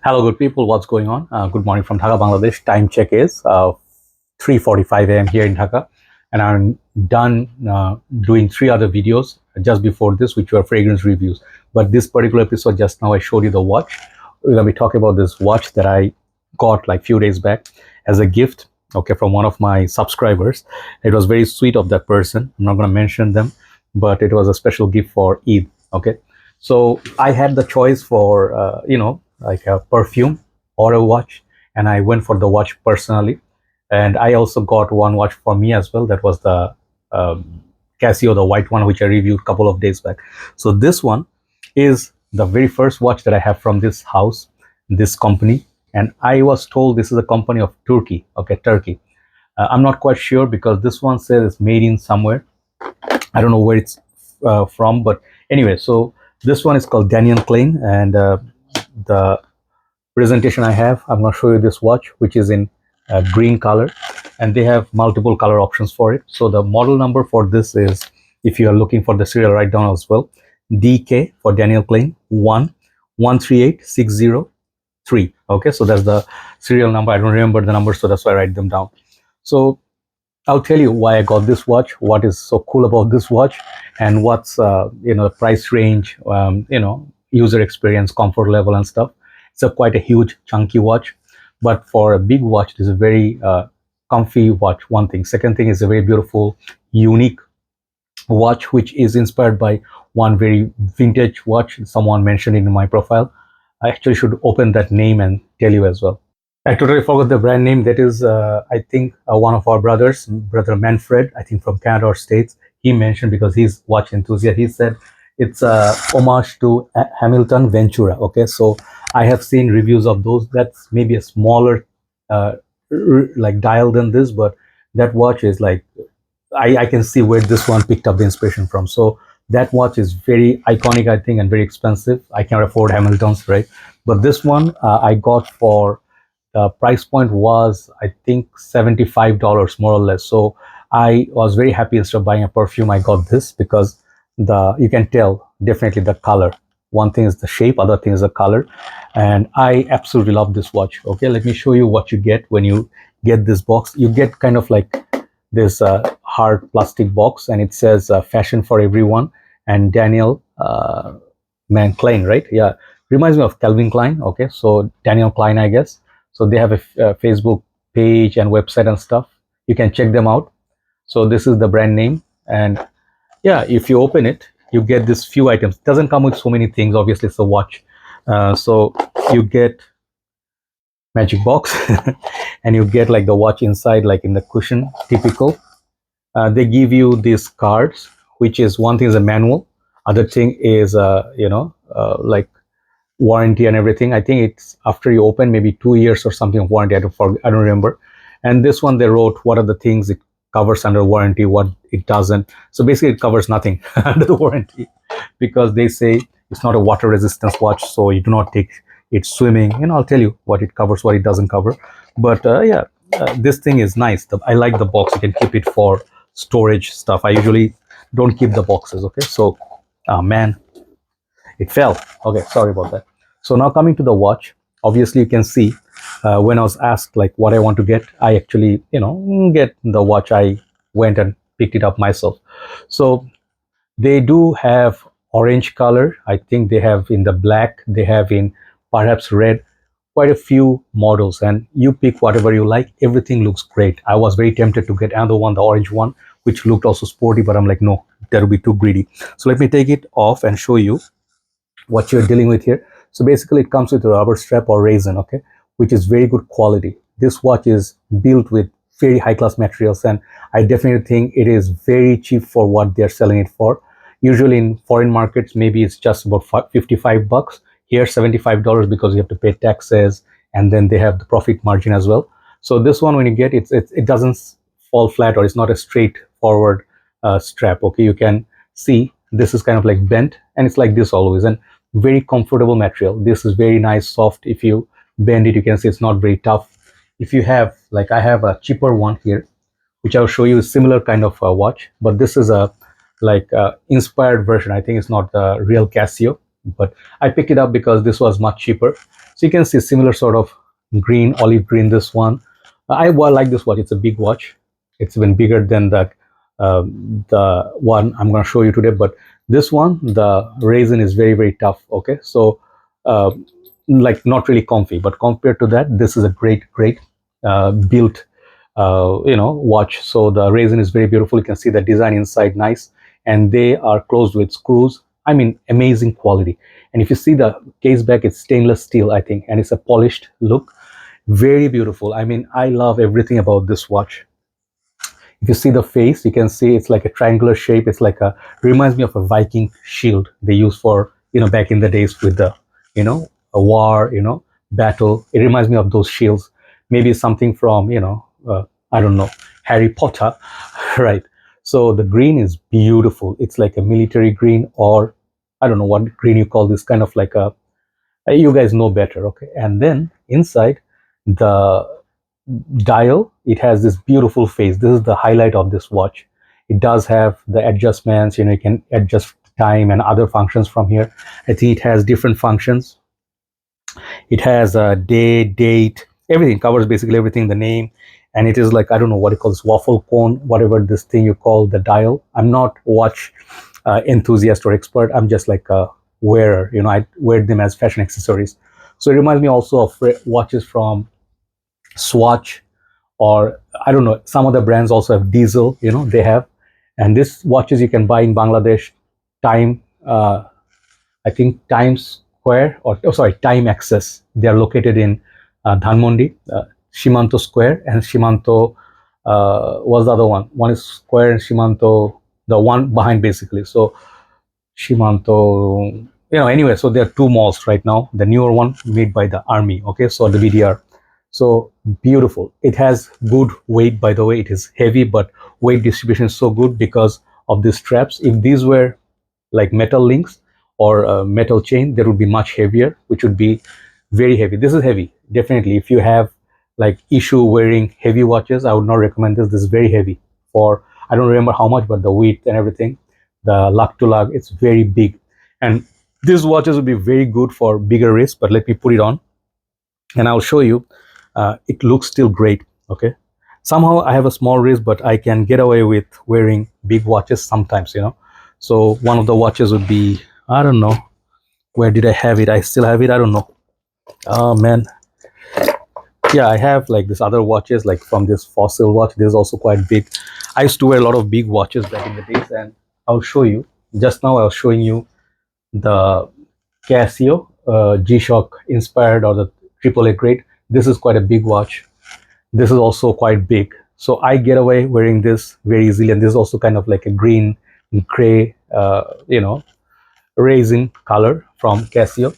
Hello, good people. What's going on? Good morning from Dhaka, Bangladesh. Time check is 3:45 a.m. here in Dhaka, and I'm done doing 3 other videos just before this, which were fragrance reviews. But this particular episode, just now I showed you the watch. We're gonna be talking about this watch that I got like few days back as a gift. Okay, from one of my subscribers. It was very sweet of that person. I'm not gonna mention them, but it was a special gift for Eid. Okay, so I had the choice for like a perfume or a watch, and I went for the watch personally. And I also got one watch for me as well. That was the Casio, the white one, which I reviewed a couple of days back. So this one is the very first watch that I have from this house, this company. And I was told this is a company of Turkey. Okay, Turkey. I'm not quite sure because this one says it's made in somewhere. I don't know where it's from, but anyway, so this one is called Klein, and the presentation I have, I'm going to show you this watch, which is in green color, and they have multiple color options for it. So the model number for this is, if you are looking for the serial, write down as well, DK for Daniel Klein 1138603. Okay, so that's the serial number. I don't remember the number, so that's why I write them down. So I'll tell you why I got this watch, what is so cool about this watch, and what's price range, user experience, comfort level, and stuff. It's a quite a huge, chunky watch, but for a big watch, this is a very comfy watch. One thing. Second thing is a very beautiful, unique watch, which is inspired by one very vintage watch someone mentioned in my profile. I actually should open that name and tell you as well. I totally forgot the brand name. That is, I think, one of our brothers, brother Manfred, I think from Canada or States. He mentioned, because he's watch enthusiast. He said it's a homage to Hamilton Ventura. Okay, so I have seen reviews of those. That's maybe a smaller, like dial than this, but that watch is like, I can see where this one picked up the inspiration from. So that watch is very iconic, I think, and very expensive. I can't afford Hamiltons, right? But this one I got for, the price point was, I think, $75 more or less. So I was very happy. Instead of buying a perfume, I got this because you can tell definitely the color. One thing is the shape, other thing is the color, and I absolutely love this watch. Okay, let me show you what you get when you get this box. You get kind of like this hard plastic box, and it says fashion for everyone, and Daniel Klein, right? Yeah, reminds me of Calvin Klein. Okay, so Daniel Klein, I guess. So they have a Facebook page and website and stuff. You can check them out. So this is the brand name, and yeah, if you open it, you get this few items. It doesn't come with so many things. Obviously, it's a watch. So you get magic box, and you get like the watch inside, like in the cushion, typical. They give you these cards, which is, one thing is a manual, other thing is like warranty and everything. I think it's after you open, maybe 2 years or something of warranty. I don't remember. And this one, they wrote what are the things it covers under warranty, what it doesn't. So basically it covers nothing under the warranty, because they say it's not a water resistance watch, so you do not take it swimming. I'll tell you what it covers, what it doesn't cover. But yeah, this thing is nice. I like the box. You can keep it for storage stuff. I usually don't keep the boxes. Okay, so man, it fell. Okay, sorry about that. So now coming to the watch, obviously you can see when I was asked like what I want to get, I actually get the watch. I went and picked it up myself. So they do have orange color. I think they have in the black, they have in perhaps red, quite a few models, and you pick whatever you like. Everything looks great. I was very tempted to get another one, the orange one, which looked also sporty, but I'm like, no, that would be too greedy. So let me take it off and show you what you're dealing with here. So basically it comes with a rubber strap or resin, okay, which is very good quality. This watch is built with very high class materials, and I definitely think it is very cheap for what they're selling it for. Usually in foreign markets, maybe it's just about $55. Here, $75, because you have to pay taxes, and then they have the profit margin as well. So this one, when you get it, it doesn't fall flat, or it's not a straightforward strap. Okay, you can see this is kind of like bent, and it's like this always, and very comfortable material. This is very nice, soft. If you bend it, you can see it's not very tough. If you have, like I have a cheaper one here, which I'll show you, a similar kind of watch, but this is a inspired version. I think it's not the real Casio, but I picked it up because this was much cheaper. So you can see similar sort of green, olive green, this one. I like this watch. It's a big watch. It's even bigger than the one I'm going to show you today. But this one, the resin is very, very tough. Okay, so like not really comfy, but compared to that, this is a great built watch. So the resin is very beautiful. You can see the design inside, nice, and they are closed with screws. I mean, amazing quality. And if you see the case back, it's stainless steel, I think, and it's a polished look. Very beautiful. I mean, I love everything about this watch. If you see the face, you can see it's like a triangular shape. It's like reminds me of a Viking shield they used for, back in the days with the, a war, battle. It reminds me of those shields. Maybe something from, I don't know, Harry Potter, right? So the green is beautiful. It's like a military green, or I don't know what green you call this, kind of like a, you guys know better, okay? And then inside the dial, it has this beautiful face. This is the highlight of this watch. It does have the adjustments, you can adjust time and other functions from here. I think it has different functions. It has a day, date, everything, covers basically everything, the name. And it is like, I don't know what it calls, waffle cone, whatever this thing you call the dial. I'm not watch enthusiast or expert. I'm just like a wearer, I wear them as fashion accessories. So it reminds me also of watches from Swatch, or I don't know, some other brands also have Diesel, they have. And this watches you can buy in Bangladesh. Time, I think Times Square, or sorry, Time Access. They are located in Dhanmondi, Shimanto Square, and Shimanto was the other one. One is Square and Shimanto, the one behind basically. So Shimanto, anyway, so there are two malls right now. The newer one made by the army, okay, so the BDR. So beautiful. It has good weight, by the way. It is heavy, but weight distribution is so good because of these straps. If these were like metal links or a metal chain, they would be much heavier, which would be very heavy. This is heavy, definitely. If you have like issue wearing heavy watches, I would not recommend this. This is very heavy. For, I don't remember how much, but the weight and everything, the lug to lug, it's very big. And these watches would be very good for bigger wrists. But let me put it on and I'll show you. It looks still great. Okay, somehow I have a small wrist, but I can get away with wearing big watches sometimes, so one of the watches would be, I don't know, where did I have it? I still have it, I don't know. Oh man, yeah, I have like this other watches, like from this Fossil watch. This is also quite big. I used to wear a lot of big watches back in the days, and I'll show you. Just now I was showing you the Casio G-Shock inspired, or the AAA grade. This is quite a big watch. This is also quite big. So I get away wearing this very easily. And this is also kind of like a green, gray, resin color from Casio.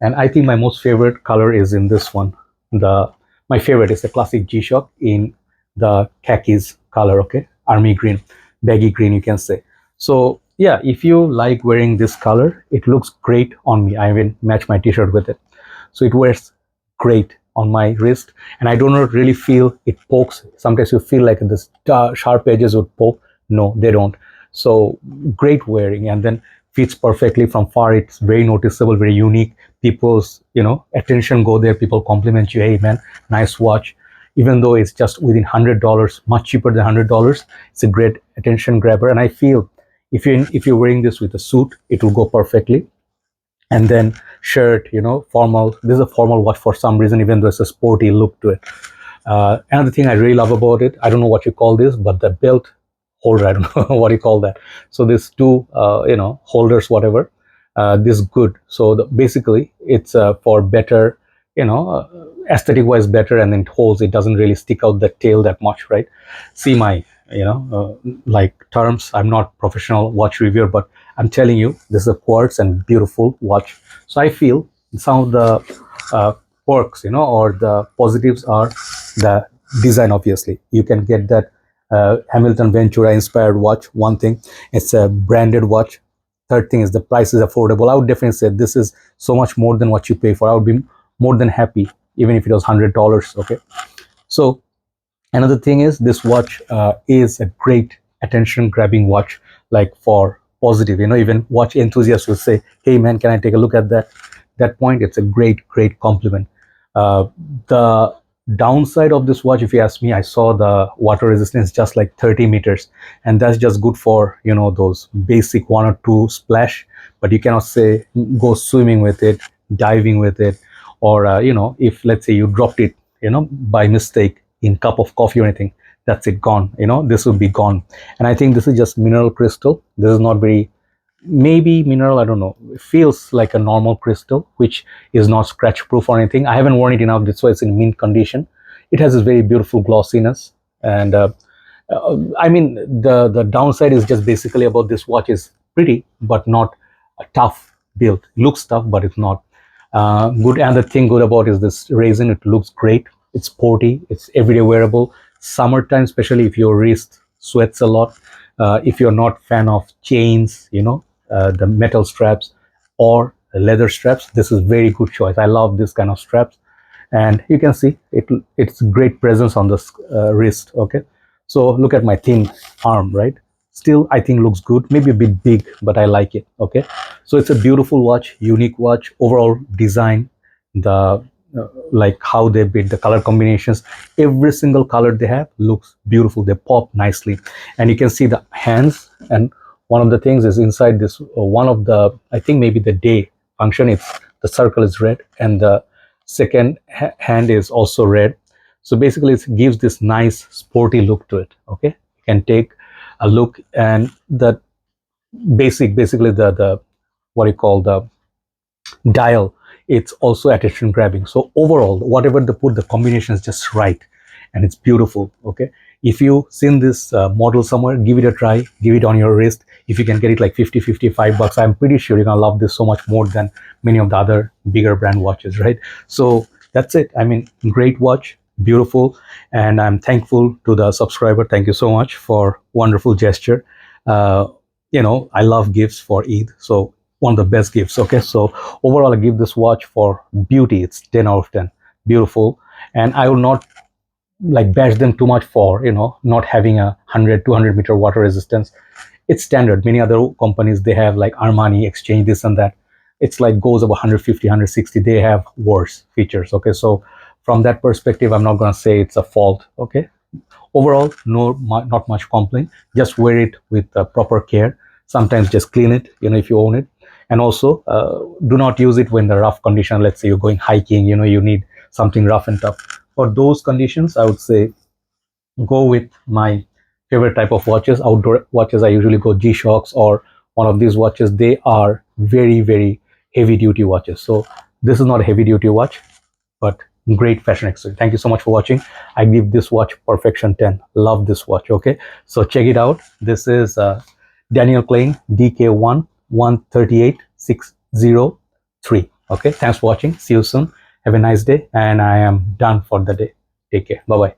And I think my most favorite color is in this one. My favorite is the classic G-Shock in the khakis color, okay? Army green, baggy green, you can say. So yeah, if you like wearing this color, it looks great on me. I even match my t-shirt with it. So it wears great on my wrist, and I do not really feel it pokes. Sometimes you feel like this sharp edges would poke. No, they don't. So great wearing, and then fits perfectly from far. It's very noticeable, very unique. People's attention go there. People compliment you. Hey man, nice watch. Even though it's just within $100, much cheaper than $100, it's a great attention grabber. And I feel if you're wearing this with a suit, it will go perfectly. And then shirt, formal. This is a formal watch for some reason, even though it's a sporty look to it. Another thing I really love about it, I don't know what you call this, but the belt holder, I don't know what you call that. So these two, holders, whatever, this good. So basically, it's for better, aesthetic wise better, and then it holds. It doesn't really stick out the tail that much, right? See my, like terms. I'm not professional watch reviewer, but I'm telling you, this is a quartz and beautiful watch. So I feel some of the perks, or the positives are the design. Obviously, you can get that Hamilton Ventura inspired watch. One thing, it's a branded watch. Third thing is the price is affordable. I would definitely say this is so much more than what you pay for. I would be more than happy, even if it was $100. Okay, so another thing is this watch is a great attention grabbing watch, like for positive, even watch enthusiasts will say, hey man, can I take a look at that? that point, it's a great compliment. The downside of this watch, if you ask me, I saw the water resistance just like 30 meters, and that's just good for, you know, those basic one or two splash, but you cannot say go swimming with it, diving with it, or you know, if let's say you dropped it, you know, by mistake in cup of coffee or anything, that's it, gone, you know, this will be gone. And I think this is just mineral crystal. This is not very, maybe mineral, I don't know, it feels like a normal crystal, which is not scratch proof or anything. I haven't worn it enough, that's why it's in mint condition. It has this very beautiful glossiness. And I mean, the downside is just basically about this watch is pretty but not a tough build. Looks tough, but it's not good. And the thing good about is this resin, it looks great, it's sporty, it's everyday wearable. Summertime, especially if your wrist sweats a lot, if you're not fan of chains, you know, the metal straps or leather straps, this is very good choice. I love this kind of straps. And you can see it's great presence on the wrist. Okay, so look at my thin arm, right? Still I think looks good, maybe a bit big, but I like it. Okay, so it's a beautiful watch, unique watch. Overall design, the like how they build the color combinations, every single color they have looks beautiful, they pop nicely. And you can see the hands. And one of the things is inside this, one of the, I think maybe the day function, it's the circle is red and the second hand is also red. So basically it gives this nice sporty look to it. Okay, you can take a look. And the basically the what you call the dial, it's also attention grabbing. So overall, whatever they put, the combination is just right, and it's beautiful. Okay, if you seen this model somewhere, give it a try, give it on your wrist. If you can get it like 50-55 bucks, I'm pretty sure you're gonna love this so much more than many of the other bigger brand watches, right? So that's it. I mean, great watch, beautiful. And I'm thankful to the subscriber. Thank you so much for wonderful gesture. uh, you know, I love gifts for Eid, so one of the best gifts. Okay, so overall I give this watch for beauty, it's 10 out of 10, beautiful. And I will not like bash them too much for, you know, not having a 100-200 meter water resistance. It's standard. Many other companies, they have like Armani exchange, this and that, it's like goes over 150-160, they have worse features. Okay, so from that perspective, I'm not going to say it's a fault. Okay, overall, not much complaint. Just wear it with proper care. Sometimes just clean it, you know, if you own it. And also do not use it when the rough condition, let's say you're going hiking, you know, you need something rough and tough. For those conditions, I would say go with my favorite type of watches, outdoor watches. I usually go G-Shocks or one of these watches. They are very heavy duty watches. So this is not a heavy duty watch, but great fashion accessory. Thank you so much for watching. I give this watch perfection 10. Love this watch. Okay, so check it out. This is Daniel Klein DK.1.13860-3. Okay, thanks for watching. See you soon. Have a nice day. And I am done for the day. Take care. Bye bye.